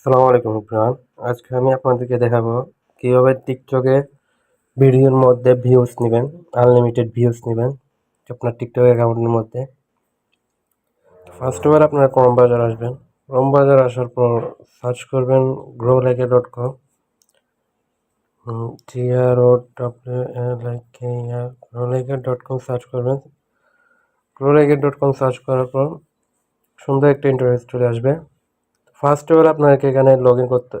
আসসালামু আলাইকুম এভরিওয়ান। আজকে আমি আপনাদেরকে দেখাবো কিভাবে টিকটকে ভিডিওর মধ্যে ভিউজ নেবেন, আনলিমিটেড ভিউজ নেবেন আপনার টিকটক অ্যাকাউন্টের মধ্যে। ফার্স্ট এবার আপনারা ক্রোম ব্রাউজার আসবেন। ক্রোম ব্রাউজার আসার পর সার্চ করবেন growlike.com, growlike.com সার্চ করবেন। growlike.com সার্চ করার পর সুন্দর একটা ইন্টারফেস চলে আসবে। ফার্স্ট এবার আপনাকে এখানে লগ ইন করতে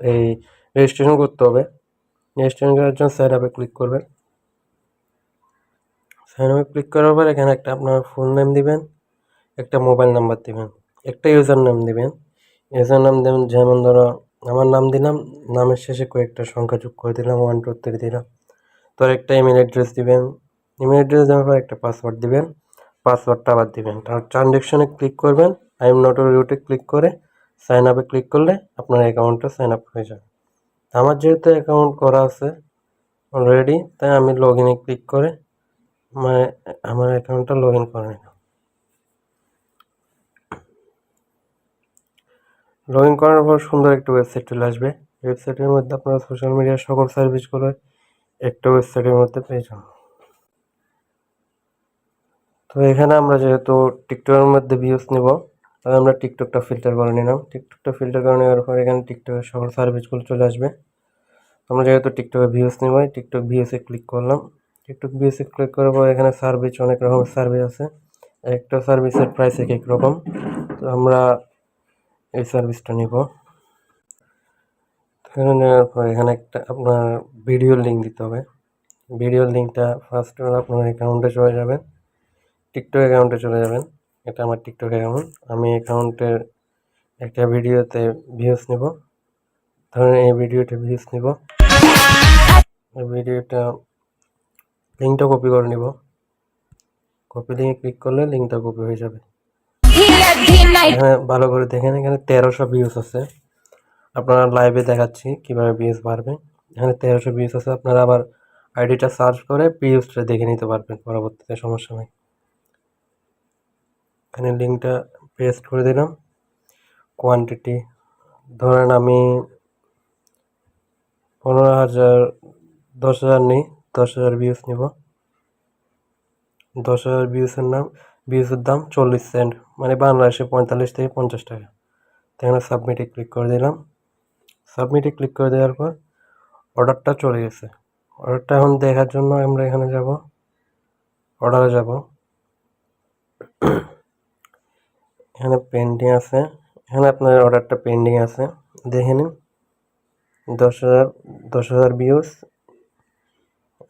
রেজিস্ট্রেশন করতে হবে। রেজিস্ট্রেশন করার জন্য সাইন আপে ক্লিক করবেন। সাইন আপে ক্লিক করার পর এখানে একটা আপনার ফুল নেম দিবেন, একটা মোবাইল নাম্বার দিবেন, একটা ইউজার নেম দিবেন। ইউজার নাম দেবেন, যেমন ধরো আমার নাম দিলাম, নামের শেষে কয়েকটা সংখ্যা যোগ করে দিলাম, 1 2 3 দিলাম। তো একটা ইমেল অ্যাড্রেস দিবেন। ইমেল অ্যাড্রেস দেওয়ার পর একটা পাসওয়ার্ড দিবেন, পাসওয়ার্ডটা আবার দিবেন। তারপর ট্রানজ্যাকশনে ক্লিক করবেন, আই এম নট রুটে ক্লিক করে সাইন আপে ক্লিক করলে আপনার অ্যাকাউন্টটা সাইন আপ হয়ে যাবে। আমার যেহেতু অ্যাকাউন্ট করা আছে অলরেডি, তাই আমি লগ ইনে ক্লিক করে মানে আমার অ্যাকাউন্টটা লগ ইন করে নিলাম। লগ ইন করার পর সুন্দর একটা ওয়েবসাইট চলে আসবে। ওয়েবসাইটের মধ্যে আপনারা সোশ্যাল মিডিয়ার সকল সার্ভিসগুলো একটা ওয়েবসাইটের মধ্যে পেয়ে যাবেন। তো এখানে আমরা যেহেতু টিকটকের মধ্যে ভিউজ নিব, তাই আমরা টিকটকটা ফিল্টার করে নিলাম। টিকটকটা ফিল্টার করে নেওয়ার পর এখানে টিকটকের সকল সার্ভিসগুলো চলে আসবে। আমরা যেহেতু টিকটকে ভিউজ নিব, টিকটক ভিউসে ক্লিক করলাম। টিকটক ভিউসে ক্লিক করার পর এখানে সার্ভিস, অনেক রকমের সার্ভিস আছে। একটা সার্ভিসের প্রাইস এক এক রকম। তো আমরা এই সার্ভিসটা নিব। এখানে নেওয়ার পর এখানে একটা আপনার ভিডিওর লিঙ্ক দিতে হবে। ভিডিওর লিঙ্কটা ফার্স্ট আপনার অ্যাকাউন্টে চলে যাবেন, টিকটক অ্যাকাউন্টে চলে যাবেন। এটা আমার টিকটক অ্যাকাউন্ট। আমি অ্যাকাউন্টের একটা ভিডিওতে ভিউজ নিব। ধরেন এই ভিডিওতে ভিউজ নিব। এই ভিডিওটা লিঙ্কটা কপি করে নিব। কপি লিঙ্কে ক্লিক করলে লিঙ্কটা কপি হয়ে যাবে। এখানে ভালো করে দেখেন, এখানে 1300 ভিউজ আছে। আপনারা লাইভে দেখাচ্ছি কিভাবে ভিউজ বাড়বে। এখানে 1300 ভিউজ আছে। আপনারা আবার আইডিটা সার্চ করে ভিউজটা দেখে নিতে পারবেন পরবর্তীতে, সমস্যা নেই। এখানে লিঙ্কটা পেস্ট করে দিলাম। কোয়ান্টিটি ধরেন আমি 15,000 10,000 নিই, 10,000 ভিউজ নিব। 10,000 ভিউজের দাম 40 সেন্ট, মানে বাংলাদেশে 45 থেকে 50 টাকা। এখানে সাবমিটে ক্লিক করে দিলাম। সাবমিটে ক্লিক করে দেওয়ার পর অর্ডারটা চলে গেছে। অর্ডারটা এখন দেখার জন্য আমরা এখানে যাব, অর্ডারে যাব। এখানে পেন্ডিং আছে, এখানে আপনার অর্ডারটা পেন্ডিং আছে, দেখে নিন। 10,000 ভিউজ,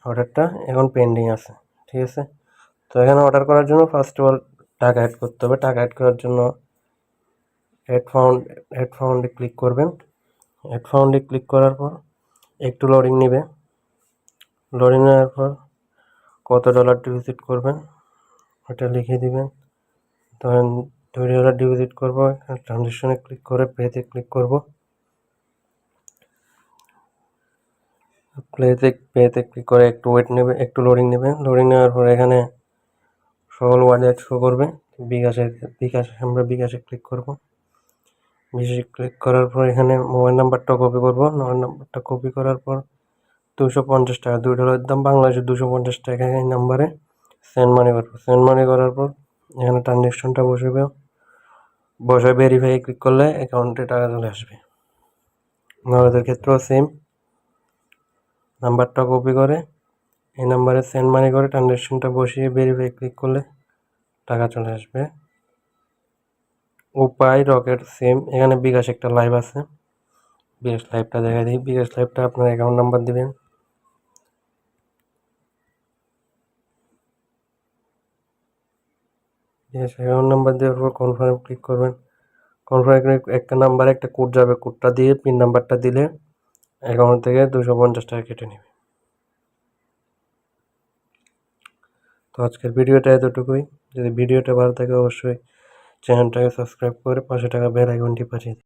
অর্ডারটা এখন পেন্ডিং আছে, ঠিক আছে। তো এখানে অর্ডার করার জন্য ফার্স্ট অফ অল টাকা অ্যাড করতে হবে। টাকা অ্যাড করার জন্য অ্যাড ফাউন্ডে ক্লিক করবেন। অ্যাড ফাউন্ডে ক্লিক করার পর একটু লোডিং নেবে। লোডিং নেওয়ার পর কত ডলার ডিপোজিট করবেন ওটা লিখে দিবেন। ধরেন $2 ডিপোজিট করবো। ট্রানজ্যাকশনে ক্লিক করে পেতে ক্লিক করব। পেতে ক্লিক করে একটু ওয়েট নেবে, একটু লোডিং নেবে। লোডিং নেওয়ার পর এখানে সকল ওয়ালেট শো করবে। আমরা বিকাশে ক্লিক করব। বিকাশে ক্লিক করার পর এখানে মোবাইল নাম্বারটা কপি করব। মোবাইল নাম্বারটা কপি করার পর 250 টাকা, $2 দাম, বাংলাদেশে 250 টাকা এই নাম্বারে সেন্ড মানি করবো। সেন্ড মানি করার পর এখানে ট্রানজ্যাকশনটা বসে ভেরিফাই ক্লিক করলে অ্যাকাউন্টে টাকা চলে আসবে। আমাদের ক্ষেত্রেও সেম, নাম্বারটা কপি করে এই নাম্বারে সেন্ড মানি করে ট্রানজ্যাকশনটা বসিয়ে ভেরিফাই ক্লিক করলে টাকা চলে আসবে। উপায় রকেট সেম। এখানে বিকাশ একটা লাইভ আছে, বিকাশ লাইভটা দেখা দিই। বিকাশ লাইভটা আপনার অ্যাকাউন্ট নাম্বার দিবেন। বিকাশ অ্যাকাউন্ট নাম্বার দেওয়ার পর কনফার্ম ক্লিক করবেন। কনফার্ম একটা নাম্বারে একটা কোড যাবে, কোডটা দিয়ে পিন নাম্বারটা দিলে অ্যাকাউন্ট থেকে 250 টাকা কেটে নেবে। তো আজকের ভিডিওটা এতটুকুই। যদি ভিডিওটা ভালো থাকে অবশ্যই চ্যানেলটাকে সাবস্ক্রাইব করে পাশে টাকা বেল আইকনটি বাজিয়ে দিন।